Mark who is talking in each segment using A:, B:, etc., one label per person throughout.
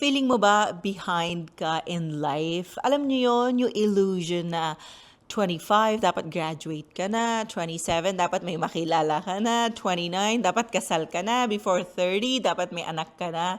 A: feeling mo ba behind ka in life? Alam niyo yon, yung illusion na 25, dapat graduate ka na. 27, dapat may makilala ka na. 29, dapat kasal ka na. Before 30, dapat may anak ka na.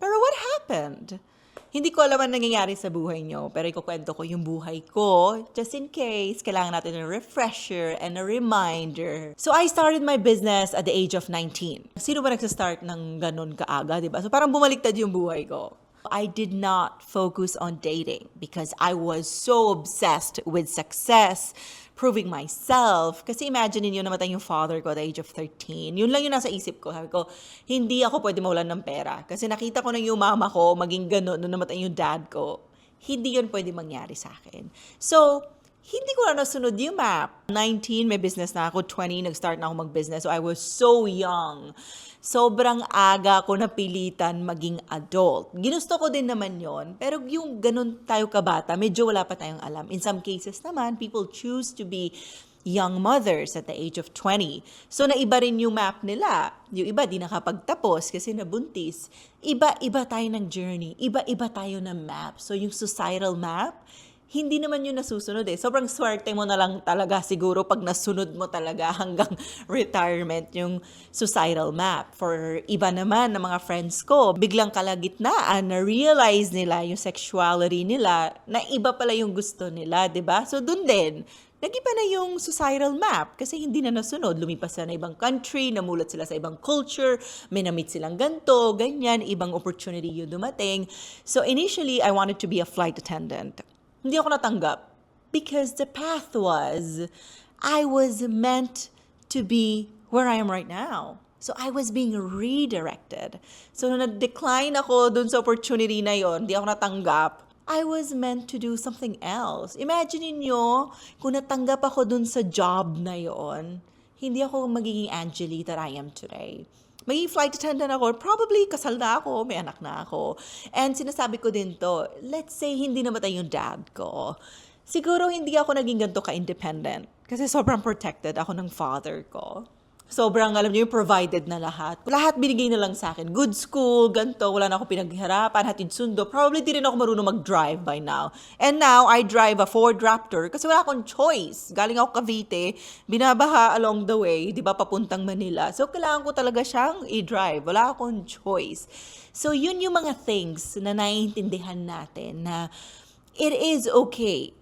A: Pero what happened? Hindi ko alam ang nangyayari sa buhay nyo, pero ikukwento ko yung buhay ko just in case kailangan natin ng refresher and a reminder. So I started my business at the age of 19. Sino ba nagsastart ng ganun kaaga, di ba? So parang bumaliktad yung buhay ko. I did not focus on dating because I was so obsessed with success, proving myself. Kasi imagine niyo namatay yung father ko at the age of 13. Yun lang yung nasa isip ko. Sabi ko, hindi ako pwede mawalan ng pera. Kasi nakita ko na yung mama ko maging ganun nung namatay yung dad ko. Hindi yun pwede mangyari sa akin. So, hindi ko na nasunod yung map. 19, may business na ako. 20, nag-start na ako mag-business. So, I was so young. Sobrang aga ko napilitan maging adult. Ginusto ko din naman yon, pero yung ganun tayo kabata, medyo wala pa tayong alam. In some cases naman, people choose to be young mothers at the age of 20. So, naiba rin yung map nila. Yung iba, di nakapagtapos kasi nabuntis. Iba-iba tayo ng journey. Iba-iba tayo ng map. So, yung societal map, hindi naman yun nasusunod eh. Sobrang swerte mo na lang talaga siguro pag nasunod mo talaga hanggang retirement yung societal map. For iba naman na mga friends ko, biglang kalagitnaan na realize nila yung sexuality nila na iba pala yung gusto nila, 'di ba? So dun din, nag-iba na yung societal map kasi hindi na nasunod. Lumipas na ibang country, namulat sila sa ibang culture, may na-meet silang ganto, ganyan, ibang opportunity yung dumating. So initially, I wanted to be a flight attendant. Hindi ako natanggap because the path was, I was meant to be where I am right now. So I was being redirected. So nung nag-decline ako dun sa opportunity na yon, hindi ako natanggap, I was meant to do something else. Imagine niyo, kung natanggap ako dun sa job na yon, hindi ako magiging Angeli that I am today. May flight attendant ako, probably kasal na ako, may anak na ako. And sinasabi ko din to, let's say hindi namatay yung dad ko. Siguro hindi ako naging ganito ka-independent kasi sobrang protected ako ng father ko. Sobrang, alam niyo, provided na lahat. Lahat binigay na lang sa akin. Good school, ganito, wala na ako pinaghirapan, hatid sundo. Probably di rin ako marunong mag-drive by now. And now, I drive a Ford Raptor kasi wala akong choice. Galing ako Cavite, binabaha along the way, di ba, papuntang Manila. So, kailangan ko talaga siyang i-drive. Wala akong choice. So, yun yung mga things na naiintindihan natin na it is okay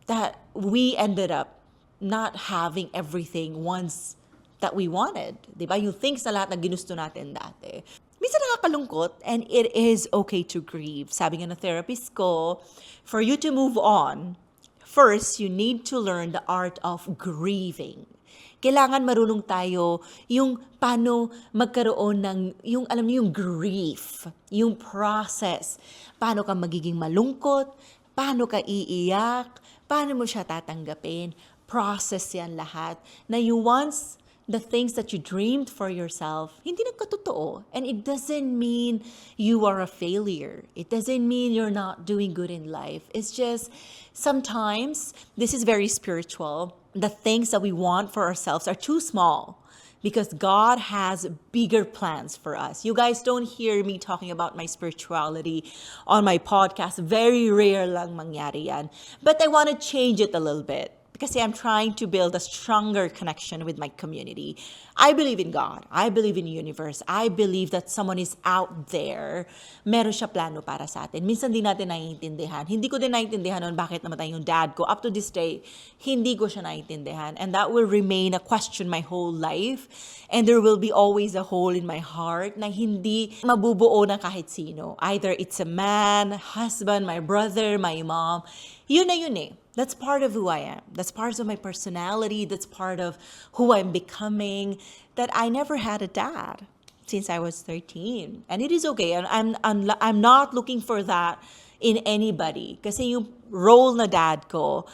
A: that we ended up not having everything once that we wanted. Diba? Yung things na lahat na ginusto natin dati. Minsan nakakalungkot and it is okay to grieve. Sabi nga ng therapist ko, for you to move on, first, you need to learn the art of grieving. Kailangan marunong tayo yung paano magkaroon ng, yung alam niyo, yung grief, yung process. Paano ka magiging malungkot, paano ka iiyak, paano mo siya tatanggapin. Process yan lahat. Na you once the things that you dreamed for yourself, hindi nagkatotoo. And it doesn't mean you are a failure. It doesn't mean you're not doing good in life. It's just sometimes, this is very spiritual, the things that we want for ourselves are too small because God has bigger plans for us. You guys don't hear me talking about my spirituality on my podcast. Very rare lang mangyari yan. But I want to change it a little bit. Kasi I'm trying to build a stronger connection with my community. I believe in God. I believe in the universe. I believe that someone is out there. Meron siya plano para sa atin. Minsan di natin naiintindihan. Hindi ko din naiintindihan noon bakit namatay yung dad ko. Up to this day, hindi ko siya naiintindihan. And that will remain a question my whole life. And there will be always a hole in my heart na hindi mabubuo ng kahit sino. Either it's a man, husband, my brother, my mom. Yun na yun eh. That's part of who I am. That's part of my personality. That's part of who I'm becoming. That I never had a dad since I was 13. And it is okay. I'm not looking for that in anybody. Kasi yung role na dad ko,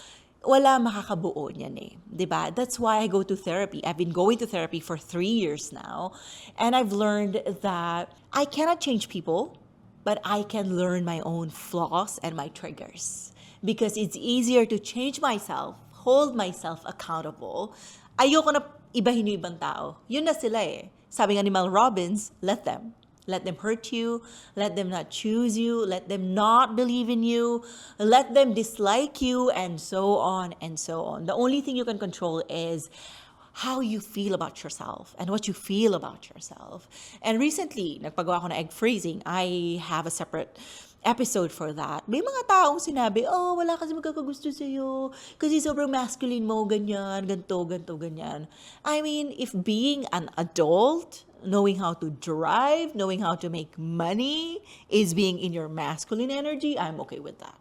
A: wala makakabuo niyan eh. Diba? That's why I go to therapy. I've been going to therapy for 3 years now. And I've learned that I cannot change people, but I can learn my own flaws and my triggers. Because it's easier to change myself, hold myself accountable. Ayoko na ibahin yung ibang tao. Yun na sila eh. Sabi nga ni Mel Robbins, let them. Let them hurt you. Let them not choose you. Let them not believe in you. Let them dislike you, and so on and so on. The only thing you can control is how you feel about yourself and what you feel about yourself. And recently, nagpagawa ako ng egg freezing. I have a separate episode for that. May mga taong sinabi, oh, wala kasi magkakagusto sa'yo kasi sobrang masculine mo, ganyan, ganto, ganto, ganyan. I mean, if being an adult, knowing how to drive, knowing how to make money is being in your masculine energy, I'm okay with that.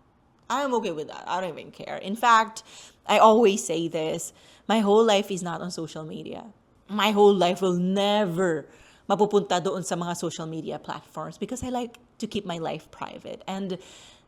A: I'm okay with that. I don't even care. In fact, I always say this, my whole life is not on social media. My whole life will never mapupunta doon sa mga social media platforms because I like to keep my life private. And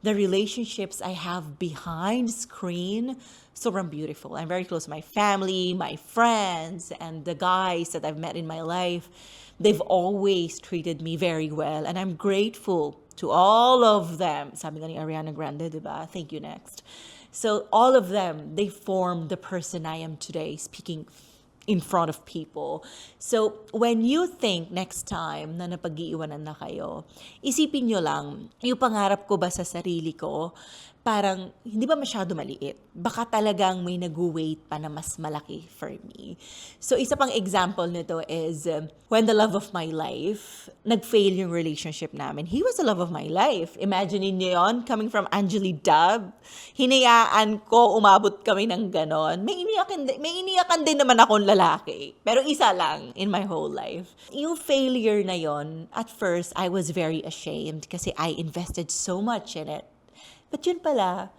A: the relationships I have behind screen, sobrang beautiful. I'm very close to my family, my friends, and the guys that I've met in my life. They've always treated me very well, and I'm grateful to all of them. Sabi nga ni Ariana Grande, diba? Thank you, next. So all of them, they formed the person I am today, speaking in front of people. So, when you think next time na napag-iiwanan na kayo, isipin nyo lang, yung pangarap ko ba sa sarili ko, parang hindi ba masyado maliit? Baka talagang may nag-wait pa na mas malaki for me. So, isa pang example nito is when the love of my life, nag-fail yung relationship namin. He was the love of my life. Imagine niyo yun, coming from Angeli Dub. Hinayaan ko, umabot kami ng ganon. May iniyakan din naman akong lalaki. Pero isa lang in my whole life. Yung failure na yon, at first, I was very ashamed kasi I invested so much in it. But yun pala,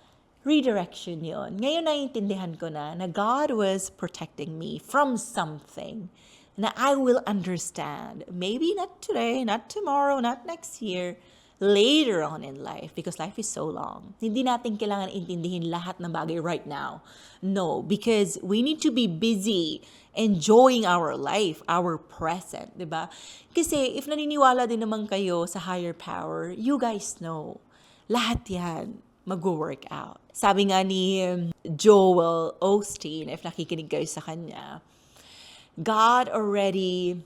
A: redirection yun. Ngayon naiintindihan ko na God was protecting me from something na I will understand. Maybe not today, not tomorrow, not next year, later on in life, because life is so long. Hindi natin kailangan intindihin lahat ng bagay right now. No, because we need to be busy enjoying our life, our present, di ba? Kasi if naniniwala din naman kayo sa higher power, you guys know, lahat yan mag-work out. Sabi nga ni Joel Osteen, if nakikinig kayo sa kanya, God already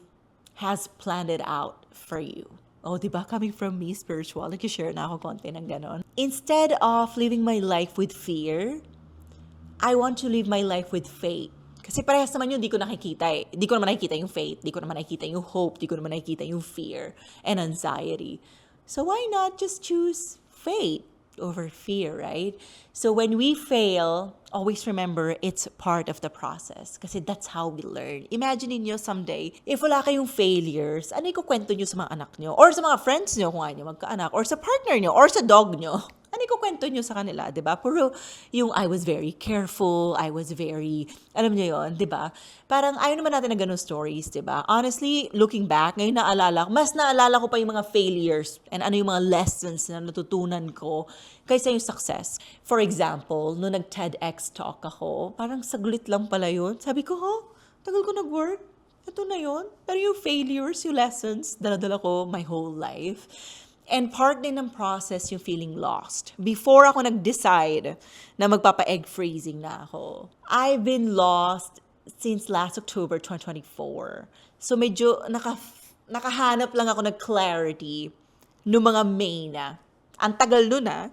A: has planned it out for you. Oh, di ba? Coming from me, spiritual, nag-share na ako konti ng ganon. Instead of living my life with fear, I want to live my life with faith. Kasi parehas naman yun, di ko nakikita eh. Di ko naman nakikita yung faith, di ko naman nakikita yung hope, di ko naman nakikita yung fear and anxiety. So why not just choose faith over fear, right? So when we fail, always remember it's part of the process kasi that's how we learn. Imagine niyo someday, if wala kayong failures, ano ikukwento niyo sa mga anak niyo or sa mga friends niyo kung ayaw niyo magkaanak or sa partner niyo or sa dog niyo? Ano ikukwento niyo sa kanila, 'di ba? Puro yung I was very careful, I was very, alam niyo 'yon, 'di ba? Parang ayaw naman natin ng ganung stories, 'di ba? Honestly, looking back, ngayon mas naalala ko pa yung mga failures and ano yung mga lessons na natutunan ko kaysa yung success. For example, nung nag-TEDx talk ako, parang saglit lang pala yun. Sabi ko, tagal ko nag-work. Ito na yun. Pero yung failures, yung lessons, dala-dala ko my whole life. And part din ng process yung feeling lost. Before ako nag-decide na magpapa-egg freezing na ako, I've been lost since last October 2024. So medyo nakahanap lang ako ng clarity no mga May na. Ang tagal nun ah.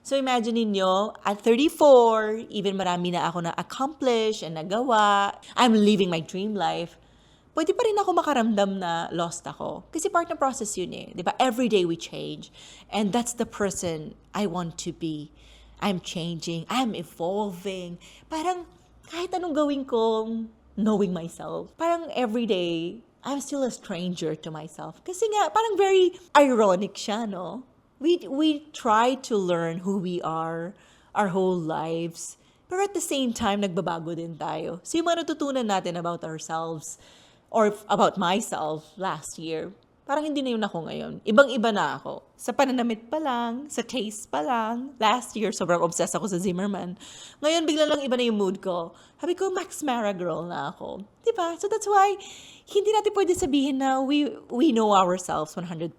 A: So imagine niyo, at 34, even marami na ako na-accomplish and nagawa. I'm living my dream life. Pwede pa rin ako makaramdam na lost ako. Kasi part ng process yun eh. Diba? Every day we change. And that's the person I want to be. I'm changing. I'm evolving. Parang kahit anong gawin ko, knowing myself. Parang every day, I'm still a stranger to myself. Kasi nga, parang very ironic siya, no? We try to learn who we are our whole lives. Pero at the same time, nagbabago din tayo. So yung mga natutunan natin about ourselves or about myself last year, parang hindi na yun ako ngayon. Ibang-iba na ako. Sa pananamit pa lang, sa taste pa lang. Last year, sobrang obsessed ako sa Zimmerman. Ngayon, bigla lang iba na yung mood ko. Sabi ko, Max Mara girl na ako. Diba? So that's why, hindi natin pwede sabihin na we know ourselves 100%.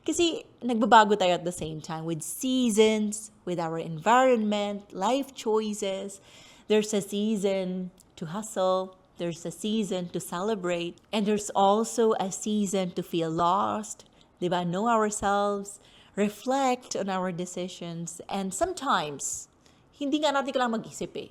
A: Kasi nagbabago tayo at the same time with seasons, with our environment, life choices. There's a season to hustle. There's a season to celebrate. And there's also a season to feel lost, 'Di ba? Know ourselves, reflect on our decisions, and sometimes, hindi nga natin kailangan mag-isip eh.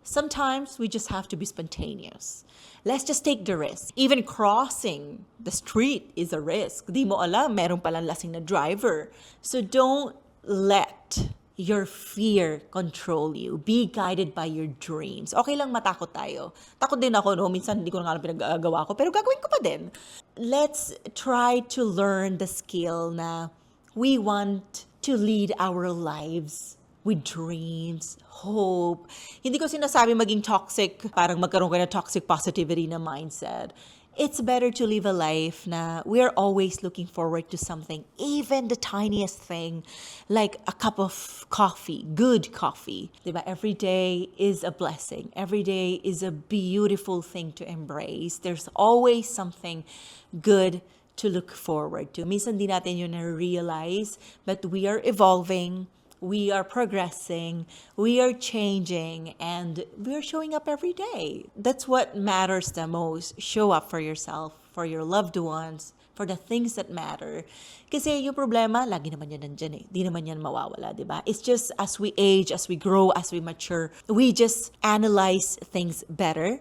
A: Sometimes we just have to be spontaneous. Let's just take the risk. Even crossing the street is a risk. Di mo alam, meron palang lasing na driver. So don't let your fear control you. Be guided by your dreams. Okay lang matakot tayo. Takot din ako, no? Minsan hindi ko na nga alam pinag-agawa ko, pero gagawin ko pa din. Let's try to learn the skill na we want to lead our lives with dreams, hope. Hindi ko sinasabi maging toxic, parang magkaroon ka ng toxic positivity na mindset. It's better to live a life na we're always looking forward to something, even the tiniest thing, like a cup of coffee, good coffee. Diba? Every day is a blessing. Every day is a beautiful thing to embrace. There's always something good to look forward to. Minsan di natin yun na-realize, but we are evolving, we are progressing, we are changing, and we're showing up every day. That's what matters the most. Show up for yourself, for your loved ones, for the things that matter. Kasi yung problema, lagi naman yan nandyan eh. Di naman yan mawawala, di ba? It's just as we age, as we grow, as we mature, we just analyze things better,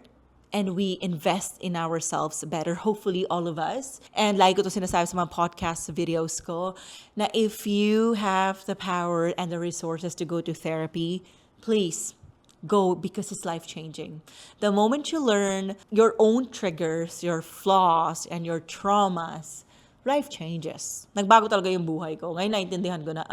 A: and we invest in ourselves better, hopefully all of us. And like ko to sinasabi sa mga podcast videos ko, na if you have the power and the resources to go to therapy, please go, because it's life-changing. The moment you learn your own triggers, your flaws, and your traumas, life changes. Nagbago talaga yung buhay ko. Ngayon naintindihan ko na,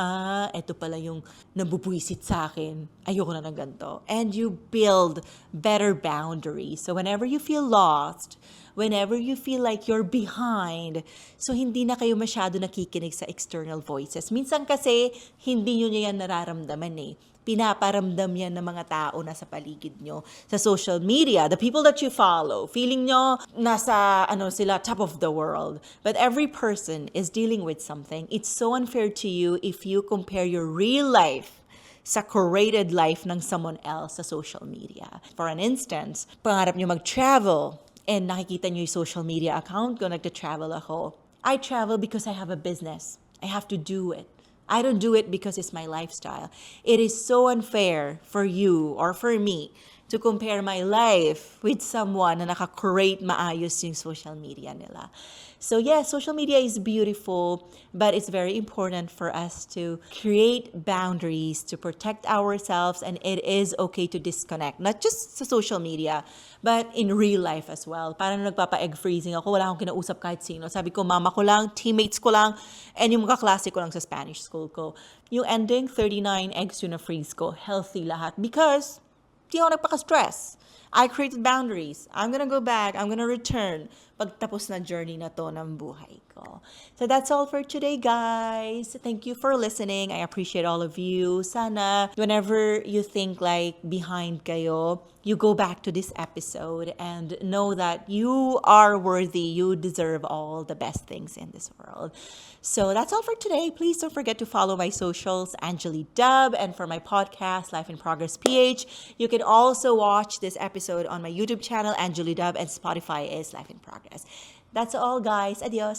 A: eto pala yung nabubwisit sa akin. Ayoko na ng ganito. And you build better boundaries. So whenever you feel lost, whenever you feel like you're behind, so hindi na kayo masyado nakikinig sa external voices. Minsan kasi, hindi nyo yan nararamdaman eh. Pinaparamdam yan ng mga tao na sa paligid nyo, sa social media, the people that you follow, feeling nyo nasa sila top of the world. But every person is dealing with something. It's so unfair to you if you compare your real life sa curated life ng someone else sa social media. For an instance, pangarap nyo mag-travel and nakikita nyo yung social media account ko, nagta-travel ako. I travel because I have a business. I have to do it. I don't do it because it's my lifestyle. It is so unfair for you or for me to compare my life with someone na naka-curate maayos yung social media nila. So yeah, social media is beautiful, but it's very important for us to create boundaries to protect ourselves, and it is okay to disconnect. Not just sa social media, but in real life as well. Parang nagpapa-egg freezing ako, wala akong kinausap kahit sino. Sabi ko, mama ko lang, teammates ko lang, and yung mga kaklase ko lang sa Spanish school ko. Yung ending, 39 eggs yun na freeze ko. Healthy lahat. Because di ako nagpaka-stress. I created boundaries. I'm gonna go back. I'm gonna return pagtapos na journey na to ng buhay ko. So that's all for today, guys. Thank you for listening. I appreciate all of you. Sana whenever you think like behind kayo, you go back to this episode and know that you are worthy. You deserve all the best things in this world. So that's all for today. Please don't forget to follow my socials, Angeli Dub, and for my podcast, Life in Progress PH. You can also watch this episode on my YouTube channel, Angeli Dub, and Spotify is Life in Progress. That's all, guys. Adios.